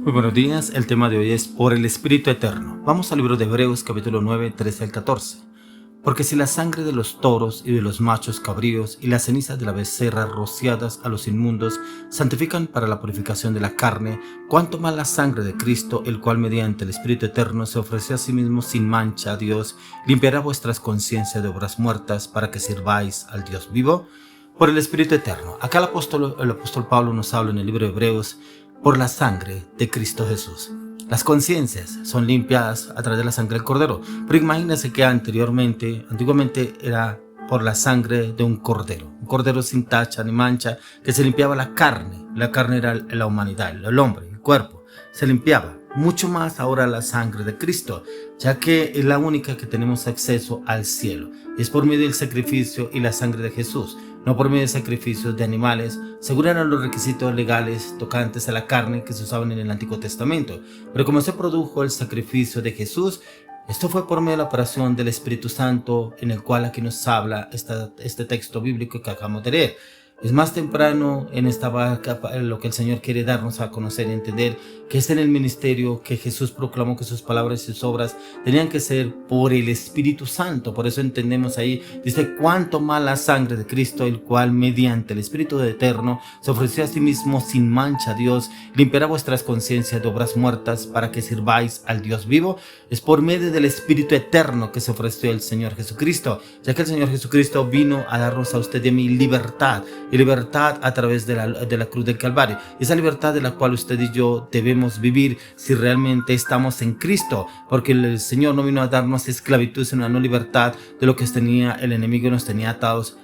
Muy buenos días, el tema de hoy es por el Espíritu Eterno. Vamos al libro de Hebreos capítulo 9, 13 al 14. Porque si la sangre de los toros y de los machos cabríos y las cenizas de la becerra rociadas a los inmundos santifican para la purificación de la carne, cuánto más la sangre de Cristo, el cual mediante el Espíritu Eterno se ofreció a sí mismo sin mancha a Dios, limpiará vuestras conciencias de obras muertas para que sirváis al Dios vivo. Por el Espíritu Eterno. Acá el apóstol Pablo nos habla en el libro de Hebreos por la sangre de Cristo Jesús. Las conciencias son limpiadas a través de la sangre del cordero. Pero imagínense que antiguamente era por la sangre de un cordero sin tacha ni mancha, que se limpiaba la carne. La carne era la humanidad, el hombre, el cuerpo. Se limpiaba. Mucho más ahora la sangre de Cristo, ya que es la única que tenemos acceso al cielo. Es por medio del sacrificio y la sangre de Jesús, no por medio de sacrificios de animales, según eran los requisitos legales tocantes a la carne que se usaban en el Antiguo Testamento. Pero como se produjo el sacrificio de Jesús, esto fue por medio de la operación del Espíritu Santo, en el cual aquí nos habla este texto bíblico que acabamos de leer. Es más temprano en esta barca lo que el Señor quiere darnos a conocer y entender, que es en el ministerio que Jesús proclamó que sus palabras y sus obras tenían que ser por el Espíritu Santo. Por eso entendemos ahí, dice, cuánto más la sangre de Cristo, el cual mediante el Espíritu Eterno se ofreció a sí mismo sin mancha a Dios, limpiará vuestras conciencias de obras muertas para que sirváis al Dios vivo. Es por medio del Espíritu Eterno que se ofreció el Señor Jesucristo, ya que el Señor Jesucristo vino a darnos a usted y a mí libertad, y libertad a través de la cruz del Calvario. Esa libertad de la cual usted y yo debemos vivir si realmente estamos en Cristo, porque el Señor no vino a darnos esclavitud, sino no libertad de lo que tenía el enemigo, nos tenía atados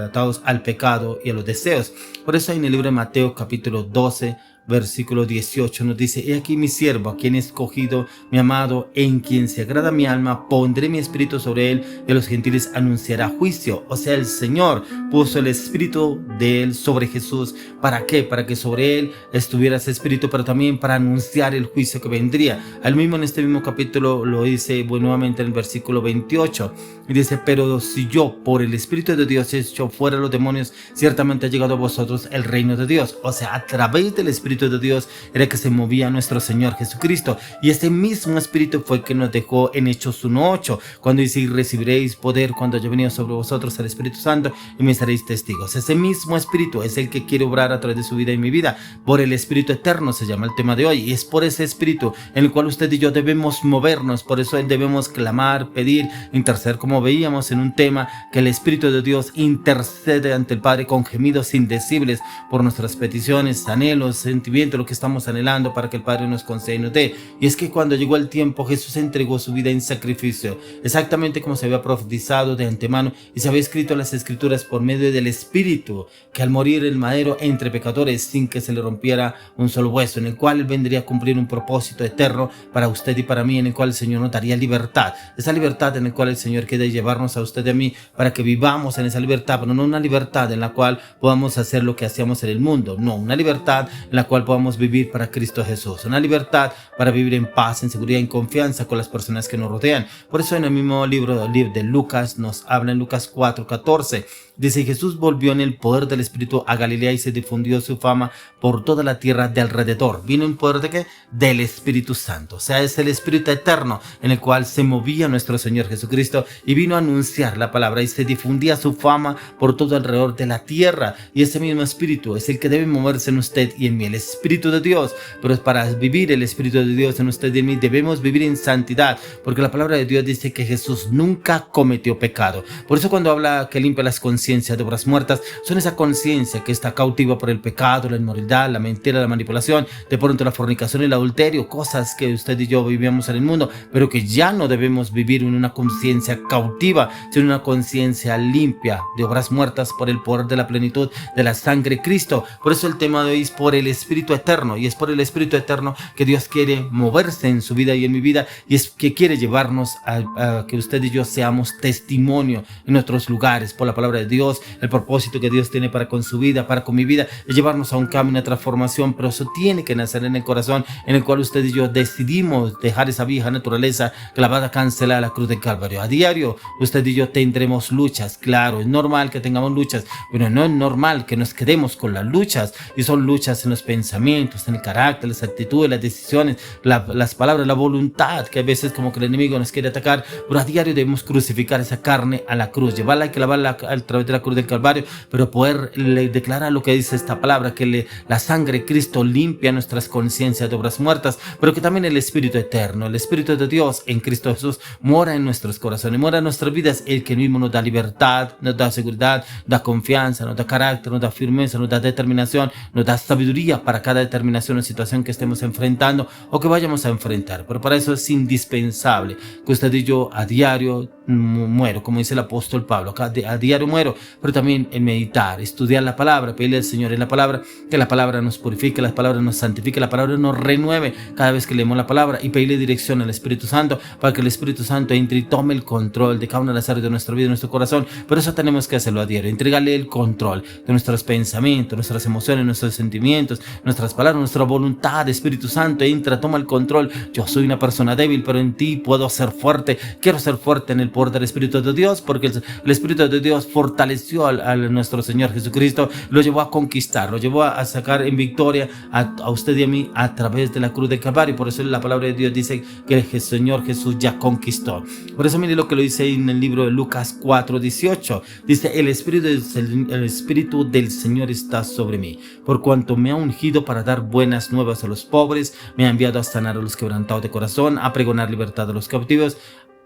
atados al pecado y a los deseos. Por eso en el libro de Mateo capítulo 12 versículo 18 nos dice: he aquí mi siervo, a quien he escogido, mi amado, en quien se agrada mi alma, pondré mi espíritu sobre él, y a los gentiles anunciará juicio. O sea, el Señor puso el espíritu de él sobre Jesús. ¿Para qué? Para que sobre él estuviera ese espíritu, pero también para anunciar el juicio que vendría. Al mismo en este mismo capítulo lo dice nuevamente en el versículo 28, y dice: pero si yo por el espíritu de Dios he hecho fuera los demonios, ciertamente ha llegado a vosotros el reino de Dios. O sea, a través del espíritu de Dios era que se movía nuestro Señor Jesucristo, y ese mismo espíritu fue el que nos dejó en Hechos 1:8, cuando dice: y recibiréis poder cuando haya venido sobre vosotros el Espíritu Santo, y me seréis testigos. Ese mismo espíritu es el que quiere obrar a través de su vida y mi vida. Por el Espíritu Eterno se llama el tema de hoy, y es por ese espíritu en el cual usted y yo debemos movernos. Por eso debemos clamar, pedir, interceder, como veíamos en un tema, que el Espíritu de Dios intercede ante el Padre con gemidos indecibles por nuestras peticiones, anhelos, sentimientos, lo que estamos anhelando, para que el Padre nos conceda y nos dé. Y es que cuando llegó el tiempo, Jesús entregó su vida en sacrificio, exactamente como se había profetizado de antemano y se había escrito en las Escrituras por medio del Espíritu, que al morir el madero entre pecadores, sin que se le rompiera un solo hueso, en el cual él vendría a cumplir un propósito eterno para usted y para mí, en el cual el Señor nos daría libertad. Esa libertad en la cual el Señor quiere llevarnos a usted y a mí, para que vivamos en esa libertad, pero no una libertad en la cual podamos hacer lo que hacíamos en el mundo, no, una libertad en la cual podamos vivir para Cristo Jesús, una libertad para vivir en paz, en seguridad, en confianza con las personas que nos rodean. Por eso en el mismo libro de Lucas nos habla en Lucas 4:14, dice: Jesús volvió en el poder del Espíritu a Galilea y se difundió su fama por toda la tierra de alrededor. ¿Vino en poder de qué? Del Espíritu Santo. O sea, es el Espíritu Eterno en el cual se movía nuestro Señor Jesucristo, y vino a anunciar la palabra y se difundía su fama por todo alrededor de la tierra. Y ese mismo Espíritu es el que debe moverse en usted y en mí, el Espíritu de Dios. Pero para vivir el Espíritu de Dios en usted y en mí, debemos vivir en santidad, porque la palabra de Dios dice que Jesús nunca cometió pecado. Por eso cuando habla que limpia las conciencias de obras muertas, son esa conciencia que está cautiva por el pecado, la inmoralidad, la mentira, la manipulación, de pronto la fornicación y el adulterio, cosas que usted y yo vivíamos en el mundo, pero que ya no debemos vivir en una conciencia cautiva, sino una conciencia limpia de obras muertas por el poder de la plenitud de la sangre de Cristo. Por eso el tema de hoy es por el Espíritu Eterno, y es por el Espíritu Eterno que Dios quiere moverse en su vida y en mi vida, y es que quiere llevarnos a que usted y yo seamos testimonio en nuestros lugares por la palabra de Dios. El propósito que Dios tiene para con su vida, para con mi vida, es llevarnos a un cambio, una transformación, pero eso tiene que nacer en el corazón, en el cual usted y yo decidimos dejar esa vieja naturaleza clavada, cancelada a la cruz del Calvario. A diario usted y yo tendremos luchas, claro, es normal que tengamos luchas, pero no es normal que nos quedemos con las luchas, y son luchas en los pensamientos, pensamientos, en el carácter, las actitudes, las decisiones, las palabras, la voluntad, que a veces como que el enemigo nos quiere atacar, pero a diario debemos crucificar esa carne a la cruz, llevarla y clavarla a través de la cruz del Calvario, pero poder declarar lo que dice esta palabra, que la sangre de Cristo limpia nuestras conciencias de obras muertas, pero que también el Espíritu eterno, el Espíritu de Dios en Cristo Jesús mora en nuestros corazones, mora en nuestras vidas, el que mismo nos da libertad, nos da seguridad, da confianza, nos da carácter, nos da firmeza, nos da determinación, nos da sabiduría para cada determinación o situación que estemos enfrentando o que vayamos a enfrentar. Pero para eso es indispensable que usted y yo a diario muero, como dice el apóstol Pablo, a diario muero, pero también en meditar, estudiar la palabra, pedirle al Señor en la palabra, que la palabra nos purifique, la palabra nos santifique, la palabra nos renueve cada vez que leemos la palabra, y pedirle dirección al Espíritu Santo para que el Espíritu Santo entre y tome el control de cada una de las áreas de nuestra vida, de nuestro corazón. Pero eso tenemos que hacerlo a diario, entregarle el control de nuestros pensamientos, nuestras emociones, nuestros sentimientos, nuestras palabras, nuestra voluntad. Espíritu Santo, entra, toma el control. Yo soy una persona débil, pero en ti puedo ser fuerte. Quiero ser fuerte en el poder del Espíritu de Dios, porque el Espíritu de Dios fortaleció a nuestro Señor Jesucristo, lo llevó a conquistar, lo llevó a sacar en victoria a usted y a mí a través de la cruz de Calvario. Por eso la palabra de Dios dice que el Señor Jesús ya conquistó. Por eso mire lo que lo dice en el libro de Lucas 4:18. Dice: el Espíritu del Señor está sobre mí, por cuanto me ha ungido para dar buenas nuevas a los pobres, me ha enviado a sanar a los quebrantados de corazón, a pregonar libertad a los cautivos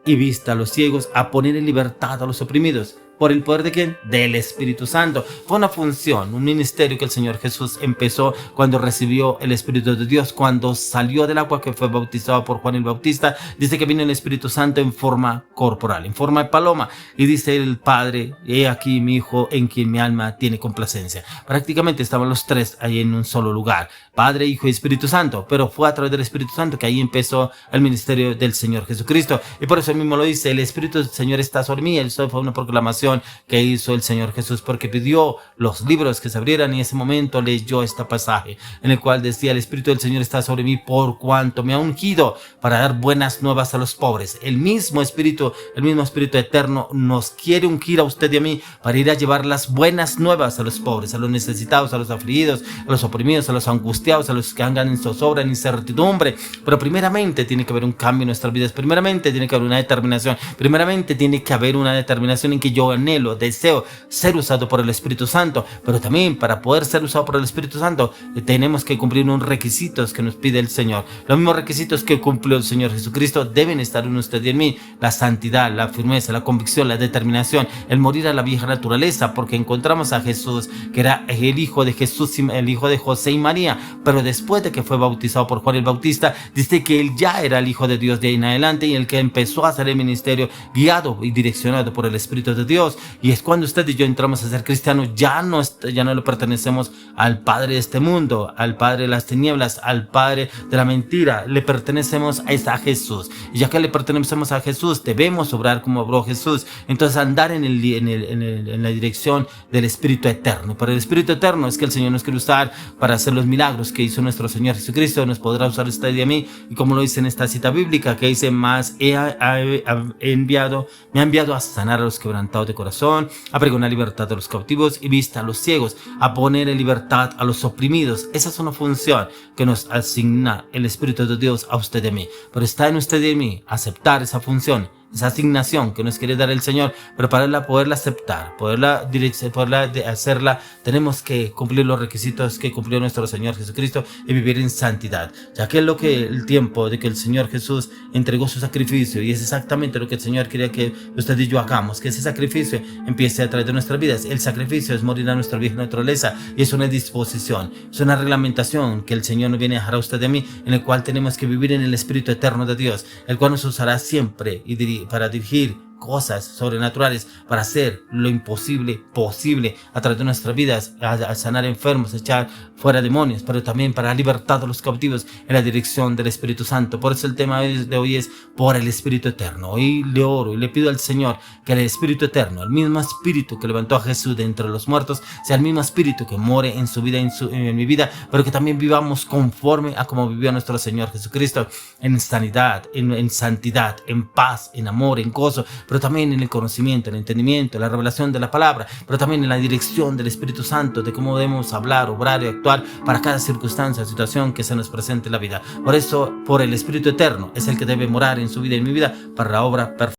y vista a los ciegos, a poner en libertad a los oprimidos. ¿Por el poder de quién? Del Espíritu Santo. Fue una función, un ministerio que el Señor Jesús empezó cuando recibió el Espíritu de Dios, cuando salió del agua, que fue bautizado por Juan el Bautista. Dice que vino el Espíritu Santo en forma corporal, en forma de paloma, y dice el Padre: he aquí mi Hijo en quien mi alma tiene complacencia. Prácticamente estaban los tres ahí en un solo lugar, Padre, Hijo y Espíritu Santo, pero fue a través del Espíritu Santo que ahí empezó el ministerio del Señor Jesucristo. Y por eso mismo lo dice: el Espíritu del Señor está sobre mí. Eso fue una proclamación que hizo el Señor Jesús, porque pidió los libros que se abrieran, y en ese momento leyó este pasaje en el cual decía: el Espíritu del Señor está sobre mí, por cuanto me ha ungido para dar buenas nuevas a los pobres. El mismo Espíritu eterno nos quiere ungir a usted y a mí para ir a llevar las buenas nuevas a los pobres, a los necesitados, a los afligidos, a los oprimidos, a los angustiados, a los que andan en zozobra, en incertidumbre. Pero primeramente tiene que haber un cambio en nuestras vidas, primeramente tiene que haber una determinación, primeramente tiene que haber una determinación en que yo anhelo, deseo ser usado por el Espíritu Santo. Pero también, para poder ser usado por el Espíritu Santo, tenemos que cumplir unos requisitos que nos pide el Señor. Los mismos requisitos que cumplió el Señor Jesucristo deben estar en usted y en mí: la santidad, la firmeza, la convicción, la determinación, el morir a la vieja naturaleza, porque encontramos a Jesús, que era el hijo de Jesús, el hijo de José y María, pero después de que fue bautizado por Juan el Bautista, dice que él ya era el Hijo de Dios de ahí en adelante, y el que empezó a hacer el ministerio guiado y direccionado por el Espíritu de Dios. Y es cuando usted y yo entramos a ser cristianos, ya no le pertenecemos al padre de este mundo, al padre de las tinieblas, al padre de la mentira. Le pertenecemos a Jesús, y ya que le pertenecemos a Jesús, debemos obrar como obró Jesús. Entonces, andar en la dirección del Espíritu eterno. Pero el Espíritu eterno es que el Señor nos quiere usar para hacer los milagros que hizo nuestro Señor Jesucristo. Nos podrá usar usted y a mí, y como lo dice en esta cita bíblica, que dice: más me ha enviado a sanar a los quebrantados de corazón, a pregonar libertad a los cautivos y vista a los ciegos, a poner en libertad a los oprimidos. Esa es una función que nos asigna el Espíritu de Dios a usted y a mí. Pero está en usted y en mí aceptar esa función, esa asignación que nos quiere dar el Señor. Pero para poderla aceptar, poderla hacerla, tenemos que cumplir los requisitos que cumplió nuestro Señor Jesucristo y vivir en santidad, ya que es lo que el tiempo de que el Señor Jesús entregó su sacrificio, y es exactamente lo que el Señor quería que usted y yo hagamos, que ese sacrificio empiece a través de nuestras vidas. El sacrificio es morir a nuestra vieja naturaleza, y es una disposición, es una reglamentación que el Señor nos viene a dejar a usted y a mí, en el cual tenemos que vivir en el Espíritu eterno de Dios, el cual nos usará siempre para dirigir cosas sobrenaturales, para hacer lo imposible posible a través de nuestras vidas, a sanar enfermos, a echar fuera demonios, pero también para libertar a los cautivos en la dirección del Espíritu Santo. Por eso el tema de hoy es por el Espíritu eterno. Hoy le oro y le pido al Señor que el Espíritu eterno, el mismo Espíritu que levantó a Jesús de entre los muertos, sea el mismo Espíritu que more en su vida, en mi vida, pero que también vivamos conforme a como vivió nuestro Señor Jesucristo, en sanidad, en santidad, en paz, en amor, en gozo, pero también en el conocimiento, el entendimiento, la revelación de la palabra, pero también en la dirección del Espíritu Santo, de cómo debemos hablar, obrar y actuar para cada circunstancia, situación que se nos presente en la vida. Por eso, por el Espíritu Eterno, es el que debe morar en su vida y en mi vida para la obra perfecta.